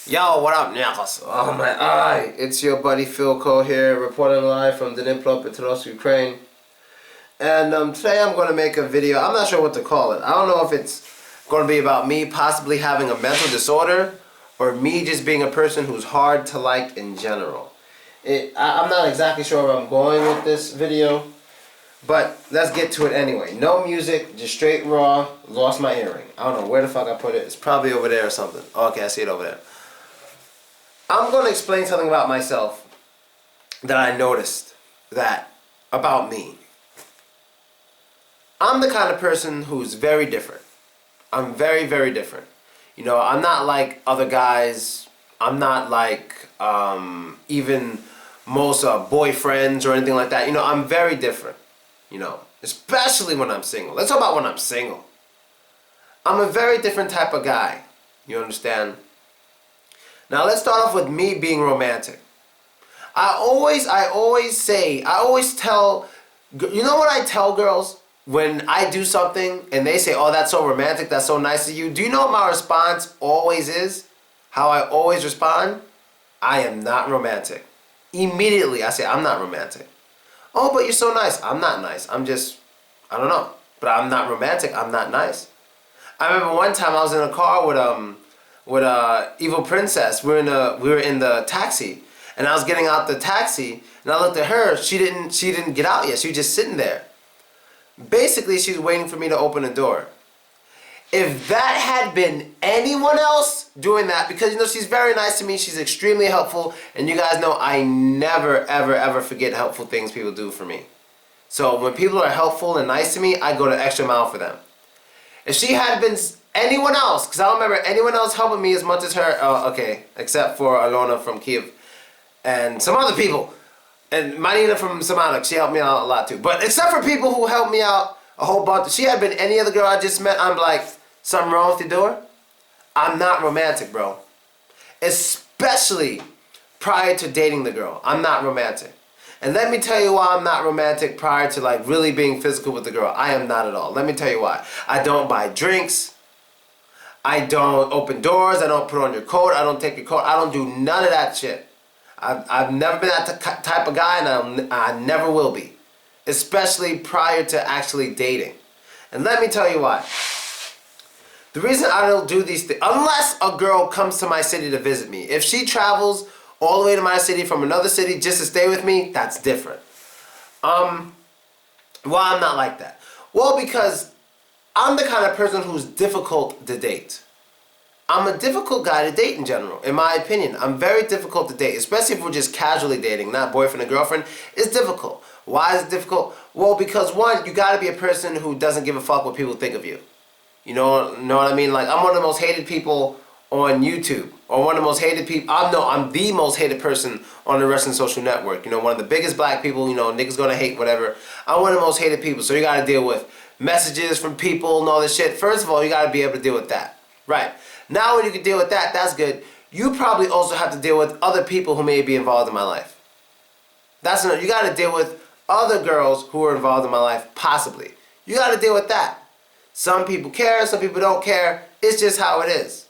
Yo, what up, Nyakos? Oh my eye! It's your buddy Philko here, reporting live from Dnipro, Petrovsk, Ukraine. And today I'm going to make a video. I'm not sure what to call it. I don't know if it's going to be about me possibly having a mental disorder or me just being a person who's hard to like in general. I'm not exactly sure where I'm going with this video, but let's get to it anyway. No music, just straight raw. Lost my earring. I don't know where the fuck I put it. It's probably over there or something. Okay, I see it over there. I'm going to explain something about myself that I noticed about me. I'm the kind of person who's very different. I'm very, very different. You know, I'm not like other guys. I'm not like even most boyfriends or anything like that. You know, I'm very different. You know, especially when I'm single. Let's talk about when I'm single. I'm a very different type of guy. You understand? Now let's start off with me being romantic. I always tell, you know what I tell girls when I do something and they say, oh, that's so romantic, that's so nice of you. Do you know what my response always is? How I always respond? I am not romantic. Immediately I say, I'm not romantic. Oh, but you're so nice. I'm not nice. I don't know. But I'm not romantic. I'm not nice. I remember one time I was in a car with Evil Princess. We were in the taxi, and I was getting out the taxi, and I looked at her. She didn't get out yet. She was just sitting there. Basically, she was waiting for me to open the door. If that had been anyone else doing that, because you know she's very nice to me, she's extremely helpful, and you guys know I never ever ever forget helpful things people do for me. So when people are helpful and nice to me, I go the extra mile for them. If she had been anyone else, because I don't remember anyone else helping me as much as her, okay, except for Alona from Kiev, and some other people, and Marina from Samanak, she helped me out a lot too. But except for people who helped me out a whole bunch, if she had been any other girl I just met, I'm like, something wrong with your door? I'm not romantic, bro. Especially prior to dating the girl, I'm not romantic. And let me tell you why I'm not romantic prior to like really being physical with the girl. I am not at all. Let me tell you why. I don't buy drinks. I don't open doors. I don't put on your coat. I don't take your coat. I don't do none of that shit. I've never been that type of guy, and I never will be. Especially prior to actually dating. And let me tell you why. The reason I don't do these things, unless a girl comes to my city to visit me. If she travels all the way to my city from another city just to stay with me, that's different. Why I'm not like that? Well, because I'm the kind of person who's difficult to date. I'm a difficult guy to date in general, in my opinion. I'm very difficult to date, especially if we're just casually dating, not boyfriend and girlfriend. It's difficult. Why is it difficult? Well, because one, you gotta be a person who doesn't give a fuck what people think of you. You know what I mean? Like, I'm one of the most hated people on YouTube, or one of the most hated people. I'm the most hated person on the Russian social network. You know, one of the biggest black people. You know, niggas gonna hate whatever. I'm one of the most hated people, so you gotta deal with messages from people and all this shit. First of all, you gotta be able to deal with that, right? Now, when you can deal with that, that's good. You probably also have to deal with other people who may be involved in my life. You gotta deal with other girls who are involved in my life, possibly. You gotta deal with that. Some people care, some people don't care. It's just how it is.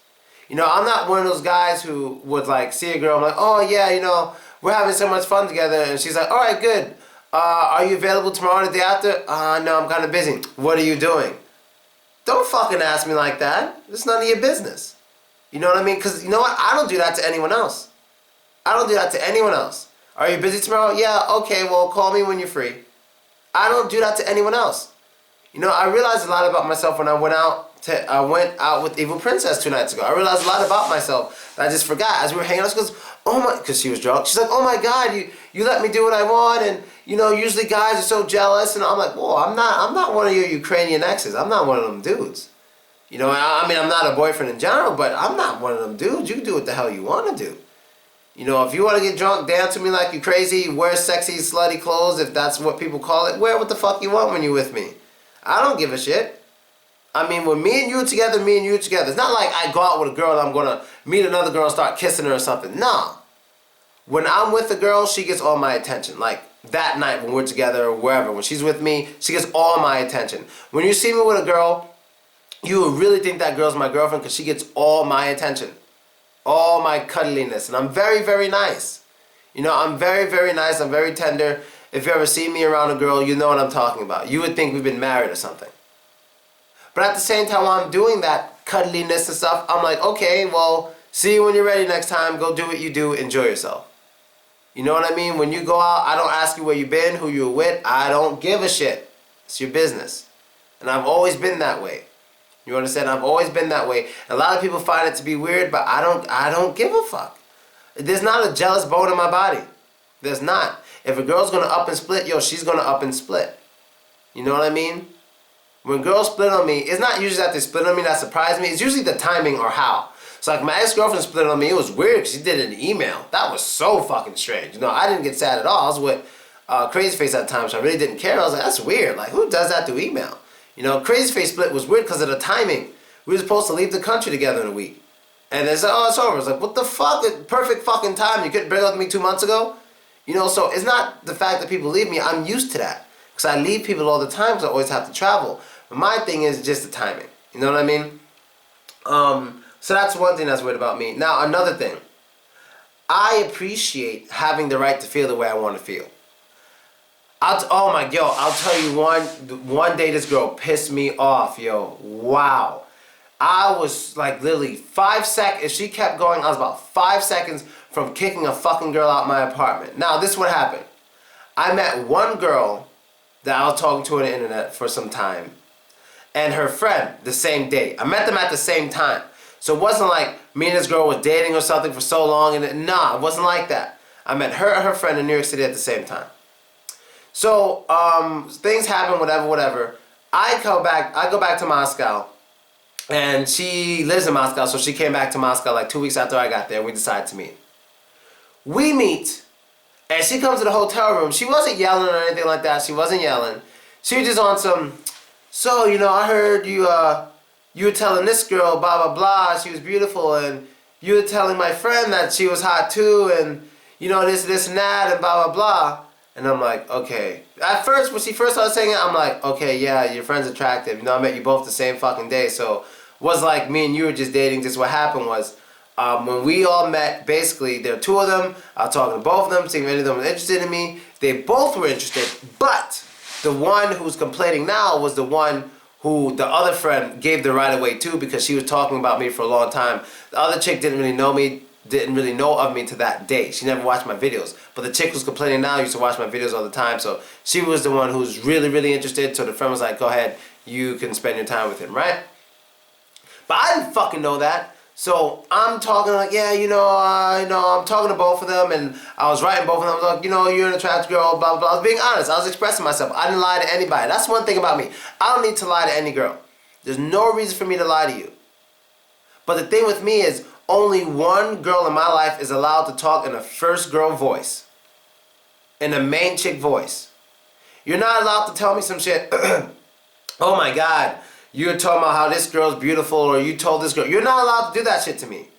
You know, I'm not one of those guys who would like see a girl, I'm like, oh yeah, you know, we're having so much fun together, and she's like, alright, good. Are you available tomorrow or the day after? No, I'm kind of busy. What are you doing? Don't fucking ask me like that. It's none of your business. You know what I mean? Because you know what? I don't do that to anyone else. I don't do that to anyone else. Are you busy tomorrow? Yeah, okay, well, call me when you're free. I don't do that to anyone else. You know, I realized a lot about myself when I went out with Evil Princess 2 nights ago. I realized a lot about myself that I just forgot. As we were hanging out, she goes, because she was drunk. She's like, oh my God, you let me do what I want, and you know, usually guys are so jealous. And I'm like, whoa, I'm not one of your Ukrainian exes. I'm not one of them dudes. You know, I mean, I'm not a boyfriend in general, but I'm not one of them dudes. You can do what the hell you want to do. You know, if you want to get drunk, dance with me like you're crazy, wear sexy, slutty clothes, if that's what people call it, wear what the fuck you want when you're with me. I don't give a shit. I mean, when me and you together, me and you together. It's not like I go out with a girl and I'm going to meet another girl and start kissing her or something. No. When I'm with a girl, she gets all my attention. Like that night when we're together or wherever, when she's with me, she gets all my attention. When you see me with a girl, you will really think that girl's my girlfriend because she gets all my attention. All my cuddliness, and I'm very, very nice. You know, I'm very, very nice. I'm very tender. If you ever see me around a girl, you know what I'm talking about. You would think we've been married or something. But at the same time, while I'm doing that cuddliness and stuff, I'm like, okay, well, see you when you're ready next time. Go do what you do. Enjoy yourself. You know what I mean? When you go out, I don't ask you where you've been, who you were with. I don't give a shit. It's your business. And I've always been that way. You understand? I've always been that way. A lot of people find it to be weird, but I don't give a fuck. There's not a jealous bone in my body. There's not. If a girl's gonna up and split, yo, she's gonna up and split. You know what I mean? When girls split on me, it's not usually that they split on me that surprised me. It's usually the timing or how. So like my ex-girlfriend split on me. It was weird because she did it in an email. That was so fucking strange. You know, I didn't get sad at all. I was with Crazy Face at the time, so I really didn't care. I was like, that's weird. Like, who does that through email? You know, Crazy Face split was weird because of the timing. We were supposed to leave the country together in a week. And they said, oh, it's over. It's like, what the fuck? Perfect fucking time. You couldn't break up with me 2 months ago? You know, so it's not the fact that people leave me. I'm used to that. Because I leave people all the time because I always have to travel. But my thing is just the timing. You know what I mean? So that's one thing that's weird about me. Now, another thing. I appreciate having the right to feel the way I want to feel. I'll tell you one day this girl pissed me off, yo. Wow. I was like literally 5 seconds. If she kept going, I was about 5 seconds from kicking a fucking girl out my apartment. Now, this is what happened. I met one girl that I was talking to on the internet for some time, and her friend the same day. I met them at the same time. So it wasn't like me and this girl was dating or something for so long, and nah, it wasn't like that. I met her and her friend in New York City at the same time. So things happen, whatever. I go back to Moscow, and she lives in Moscow, so she came back to Moscow like 2 weeks after I got there, and we decided to meet. We meet, and she comes to the hotel room. She wasn't yelling or anything like that. She wasn't yelling. She was just on some, so, you know, I heard you were telling this girl, blah, blah, blah, she was beautiful, and you were telling my friend that she was hot too, and, you know, this and that, and blah, blah, blah. And I'm like, okay. At first, when she first started saying it, I'm like, okay, yeah, your friend's attractive. You know, I met you both the same fucking day, so it was like me and you were just dating. Just what happened was, when we all met, basically, there were two of them. I was talking to both of them, seeing if any of them were interested in me. They both were interested, but the one who's complaining now was the one who the other friend gave the right away to, because she was talking about me for a long time. The other chick didn't really know me, didn't really know of me to that day. She never watched my videos. But the chick who's complaining now used to watch my videos all the time, so she was the one who's really, really interested, so the friend was like, go ahead, you can spend your time with him, right? But I didn't fucking know that. So I'm talking like, yeah, you know, I'm talking to both of them, and I was writing both of them. I was like, you know, you're an attractive girl, blah, blah, blah. I was being honest. I was expressing myself. I didn't lie to anybody. That's one thing about me. I don't need to lie to any girl. There's no reason for me to lie to you. But the thing with me is, only one girl in my life is allowed to talk in a first girl voice. In a main chick voice. You're not allowed to tell me some shit. Oh my God, you're talking about how this girl's beautiful, or you told this girl. You're not allowed to do that shit to me.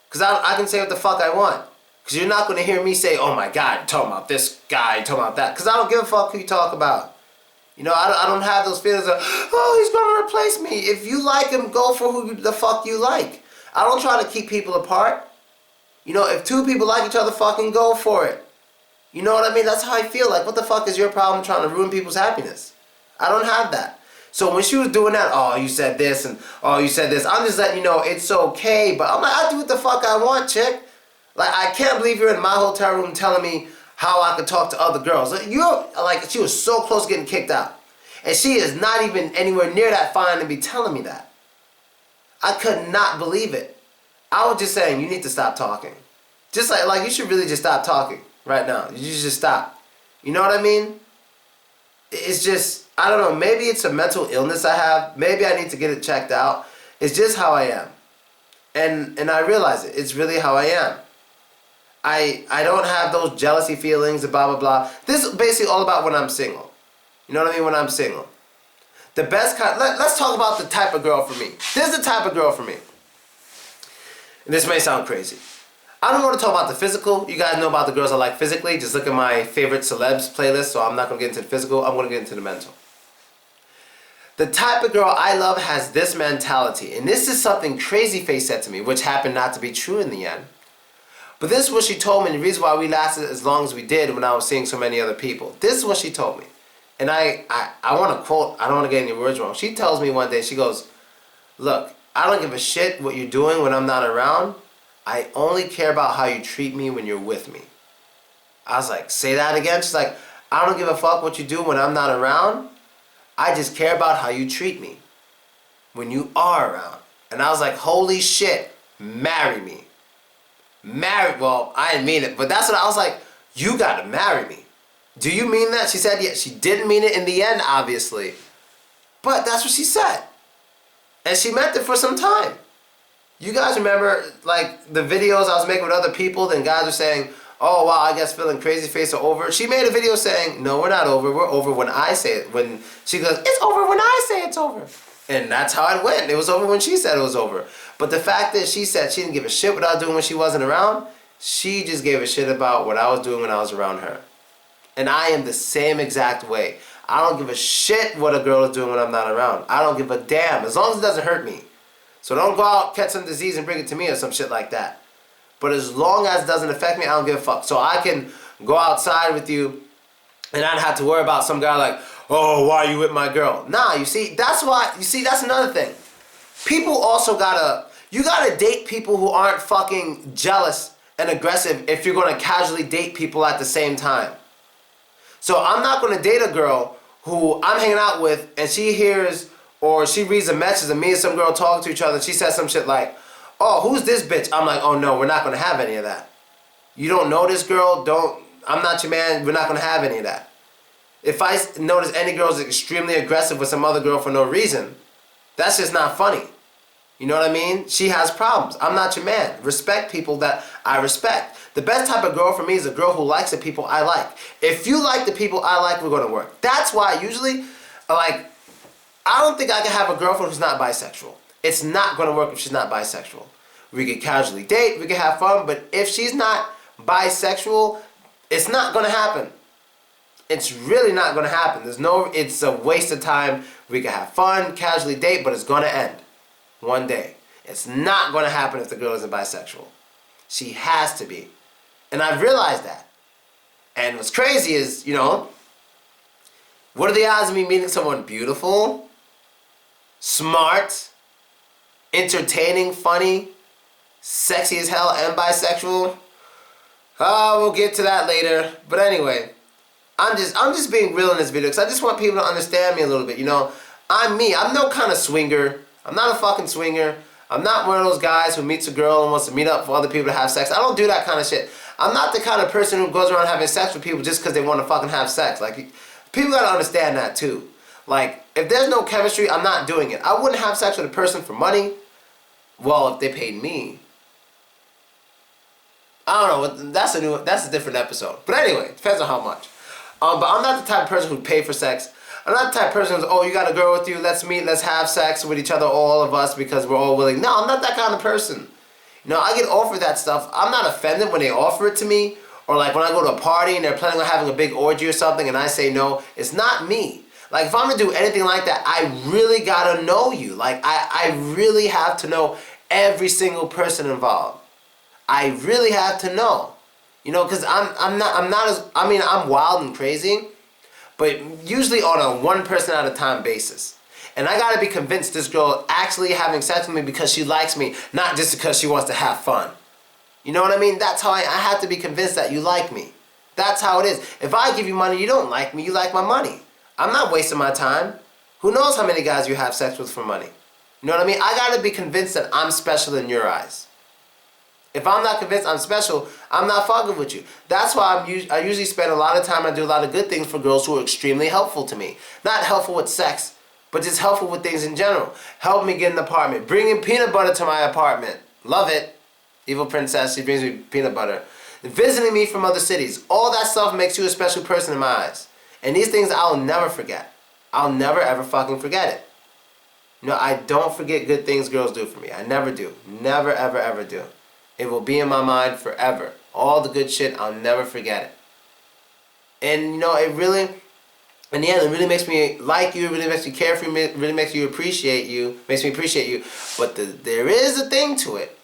Because I can say what the fuck I want. Because you're not going to hear me say, oh my God, you're talking about this guy, you're talking about that. Because I don't give a fuck who you talk about. You know, I don't have those feelings of, oh, he's going to replace me. If you like him, go for who the fuck you like. I don't try to keep people apart. You know, if two people like each other, fucking go for it. You know what I mean? That's how I feel. Like, what the fuck is your problem trying to ruin people's happiness? I don't have that. So when she was doing that, oh, you said this, and oh, you said this, I'm just letting you know it's okay. But I'm like, I do what the fuck I want, chick. Like, I can't believe you're in my hotel room telling me how I could talk to other girls. You're, like, she was so close to getting kicked out. And she is not even anywhere near that fine to be telling me that. I could not believe it. I was just saying, you need to stop talking. Just like you should really just stop talking right now. You should just stop. You know what I mean? It's just, I don't know, maybe it's a mental illness I have. Maybe I need to get it checked out. It's just how I am. And I realize it. It's really how I am. I don't have those jealousy feelings and blah, blah, blah. This is basically all about when I'm single. You know what I mean? When I'm single. The best kind, let's talk about the type of girl for me. This is the type of girl for me. And this may sound crazy. I don't want to talk about the physical. You guys know about the girls I like physically. Just look at my favorite celebs playlist, so I'm not going to get into the physical. I'm going to get into the mental. The type of girl I love has this mentality. And this is something Crazy Face said to me, which happened not to be true in the end. But this is what she told me, and the reason why we lasted as long as we did when I was seeing so many other people. This is what she told me. And I want to quote, I don't want to get any words wrong. She tells me one day, she goes, look, I don't give a shit what you're doing when I'm not around. I only care about how you treat me when you're with me. I was like, say that again? She's like, I don't give a fuck what you do when I'm not around. I just care about how you treat me when you are around. And I was like, holy shit, marry me. Well, I didn't mean it, but that's what I was like, you gotta marry me. Do you mean that? She said, yeah, she didn't mean it in the end, obviously. But that's what she said. And she meant it for some time. You guys remember, like, the videos I was making with other people, then guys were saying, oh, wow, I guess Phil and Crazy Face are over. She made a video saying, no, we're not over. We're over when I say it. When she goes, it's over when I say it's over. And that's how it went. It was over when she said it was over. But the fact that she said she didn't give a shit what I was doing when she wasn't around, she just gave a shit about what I was doing when I was around her. And I am the same exact way. I don't give a shit what a girl is doing when I'm not around. I don't give a damn, as long as it doesn't hurt me. So don't go out, catch some disease and bring it to me or some shit like that. But as long as it doesn't affect me, I don't give a fuck. So I can go outside with you and I don't have to worry about some guy like, oh, why are you with my girl? Nah, you see, that's another thing. People also you gotta date people who aren't fucking jealous and aggressive if you're gonna casually date people at the same time. So I'm not gonna date a girl who I'm hanging out with and she hears or she reads a message of me and some girl talking to each other and she says some shit like, oh, who's this bitch? I'm like, oh no, we're not gonna have any of that. You don't know this girl, I'm not your man, we're not gonna have any of that. If I notice any girl's extremely aggressive with some other girl for no reason, that's just not funny. You know what I mean? She has problems. I'm not your man. Respect people that I respect. The best type of girl for me is a girl who likes the people I like. If you like the people I like, we're gonna work. That's why usually, I don't think I can have a girlfriend who's not bisexual. It's not gonna work if she's not bisexual. We could casually date, we could have fun, but if she's not bisexual, it's not gonna happen. It's really not gonna happen. It's a waste of time. We can have fun, casually date, but it's gonna end one day. It's not gonna happen if the girl isn't bisexual. She has to be. And I've realized that. And what's crazy is, what are the odds of me meeting someone beautiful, smart, entertaining, funny, sexy as hell, and bisexual? We'll get to that later. But anyway, I'm just being real in this video because I just want people to understand me a little bit. I'm me. I'm no kind of swinger. I'm not a fucking swinger. I'm not one of those guys who meets a girl and wants to meet up for other people to have sex. I don't do that kind of shit. I'm not the kind of person who goes around having sex with people just because they want to fucking have sex. People gotta understand that too. If there's no chemistry, I'm not doing it. I wouldn't have sex with a person for money. Well, if they paid me. I don't know. That's a different episode. But anyway, it depends on how much. But I'm not the type of person who'd pay for sex. I'm not the type of person who's, oh, you got a girl with you, let's meet, let's have sex with each other, all of us, because we're all willing. No, I'm not that kind of person. I get offered that stuff. I'm not offended when they offer it to me, or when I go to a party and they're planning on having a big orgy or something and I say no. It's not me. If I'm going to do anything like that, I really got to know you. I really have to know every single person involved. I really have to know. Because I'm wild and crazy, but usually on a one person at a time basis. And I gotta be convinced this girl actually having sex with me because she likes me, not just because she wants to have fun. You know what I mean? That's how I have to be convinced that you like me. That's how it is. If I give you money, you don't like me, you like my money. I'm not wasting my time. Who knows how many guys you have sex with for money? You know what I mean? I gotta be convinced that I'm special in your eyes. If I'm not convinced I'm special, I'm not fucking with you. That's why I usually spend a lot of time and do a lot of good things for girls who are extremely helpful to me. Not helpful with sex, but just helpful with things in general. Help me get an apartment. Bringing peanut butter to my apartment. Love it. Evil princess, she brings me peanut butter. Visiting me from other cities. All that stuff makes you a special person in my eyes. And these things I'll never forget. I'll never ever fucking forget it. I don't forget good things girls do for me. I never do. Never ever ever do. It will be in my mind forever. All the good shit, I'll never forget it. And it really, in the end, it really makes me like you, it really makes me care for you, it really makes me appreciate you. But there is a thing to it.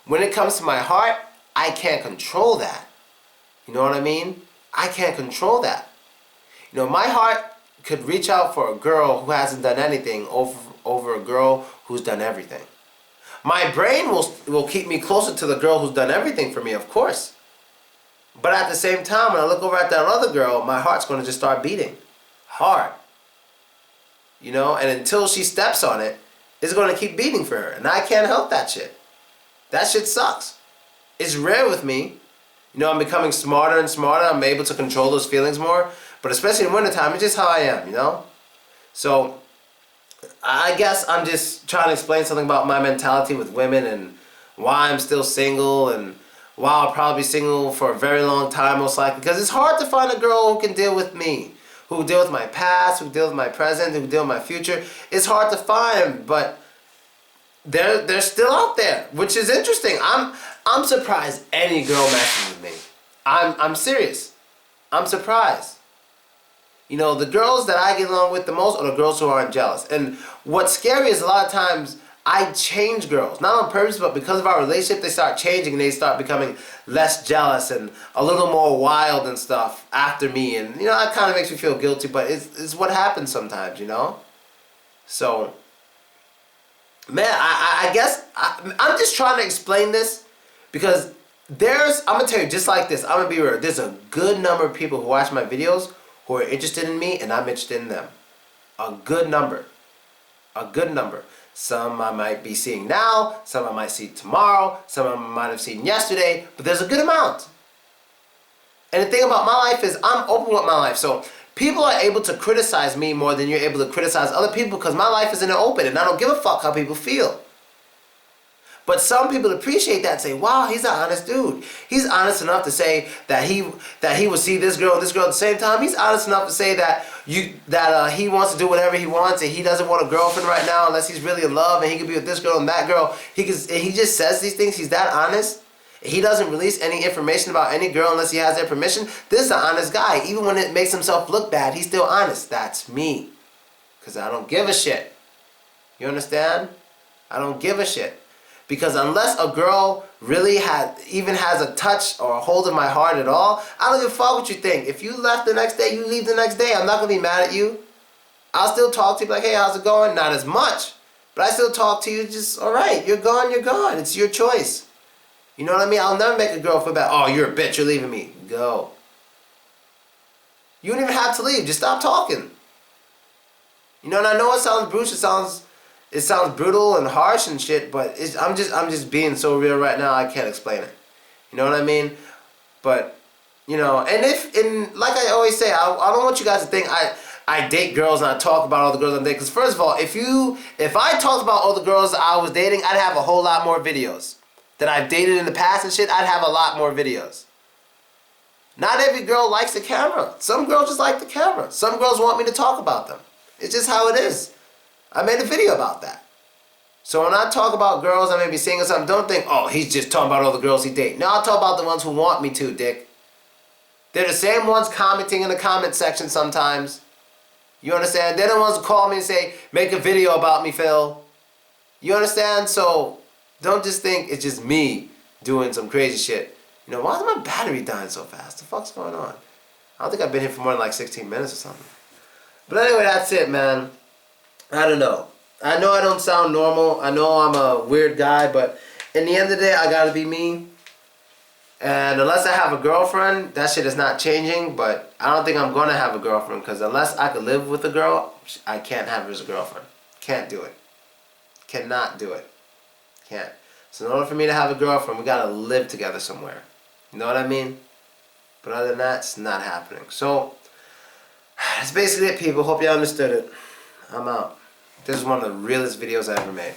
When it comes to my heart, I can't control that. You know what I mean? I can't control that. You know, my heart could reach out for a girl who hasn't done anything over a girl who's done everything. My brain will keep me closer to the girl who's done everything for me, of course. But at the same time, when I look over at that other girl, my heart's going to just start beating hard. You know, and until she steps on it, it's going to keep beating for her. And I can't help that shit. That shit sucks. It's rare with me. You know, I'm becoming smarter and smarter. I'm able to control those feelings more. But especially in wintertime, it's just how I am, you know? So, I guess I'm just trying to explain something about my mentality with women and why I'm still single and why I'll probably be single for a very long time most likely. Because it's hard to find a girl who can deal with me. Who can deal with my past, who can deal with my present, who can deal with my future. It's hard to find, but they're still out there, which is interesting. I'm surprised any girl matches with me. I'm serious. I'm surprised. You know, the girls that I get along with the most are the girls who aren't jealous. And what's scary is a lot of times I change girls. Not on purpose, but because of our relationship, they start changing and they start becoming less jealous and a little more wild and stuff after me. And, you know, that kind of makes me feel guilty, but it's what happens sometimes, you know? So, man, I guess I'm just trying to explain this because I'm going to tell you just like this. I'm going to be real. There's a good number of people who watch my videos who are interested in me and I'm interested in them. A good number. A good number. Some I might be seeing now, some I might see tomorrow, some I might have seen yesterday, but there's a good amount. And the thing about my life is I'm open with my life. So people are able to criticize me more than you're able to criticize other people because my life is in the open and I don't give a fuck how people feel. But some people appreciate that and say, wow, he's an honest dude. He's honest enough to say that he would see this girl and this girl at the same time. He's honest enough to say that he wants to do whatever he wants and he doesn't want a girlfriend right now unless he's really in love and he could be with this girl and that girl. He just says these things. He's that honest. He doesn't release any information about any girl unless he has their permission. This is an honest guy. Even when it makes himself look bad, he's still honest. That's me. Because I don't give a shit. You understand? I don't give a shit. Because unless a girl really even has a touch or a hold of my heart at all, I don't give a fuck what you think. If you left the next day, you leave the next day. I'm not going to be mad at you. I'll still talk to you like, hey, how's it going? Not as much. But I still talk to you just, all right, you're gone, you're gone. It's your choice. You know what I mean? I'll never make a girl feel bad. Oh, you're a bitch, you're leaving me. Go. You don't even have to leave. Just stop talking. You know, and I know it sounds brutish, it sounds brutal and harsh and shit, but I'm just being so real right now. I can't explain it. You know what I mean? But you know, and like I always say, I don't want you guys to think I date girls and I talk about all the girls I'm dating. Because first of all, if I talked about all the girls I was dating, I'd have a whole lot more videos that I've dated in the past and shit. I'd have a lot more videos. Not every girl likes the camera. Some girls just like the camera. Some girls want me to talk about them. It's just how it is. I made a video about that. So when I talk about girls I may be seeing or something, don't think, oh, he's just talking about all the girls he dates. No, I'll talk about the ones who want me to, dick. They're the same ones commenting in the comment section sometimes. You understand? They're the ones who call me and say, make a video about me, Phil. You understand? So don't just think it's just me doing some crazy shit. You know, why is my battery dying so fast? The fuck's going on? I don't think I've been here for more than like 16 minutes or something. But anyway, that's it, man. I don't know. I know I don't sound normal. I know I'm a weird guy, but in the end of the day, I gotta be me. And unless I have a girlfriend, that shit is not changing, but I don't think I'm gonna have a girlfriend, because unless I could live with a girl, I can't have her as a girlfriend. Can't do it. Cannot do it. Can't. So in order for me to have a girlfriend, we gotta live together somewhere. You know what I mean? But other than that, it's not happening. So, that's basically it, people. Hope you understood it. I'm out. This is one of the realest videos I ever made.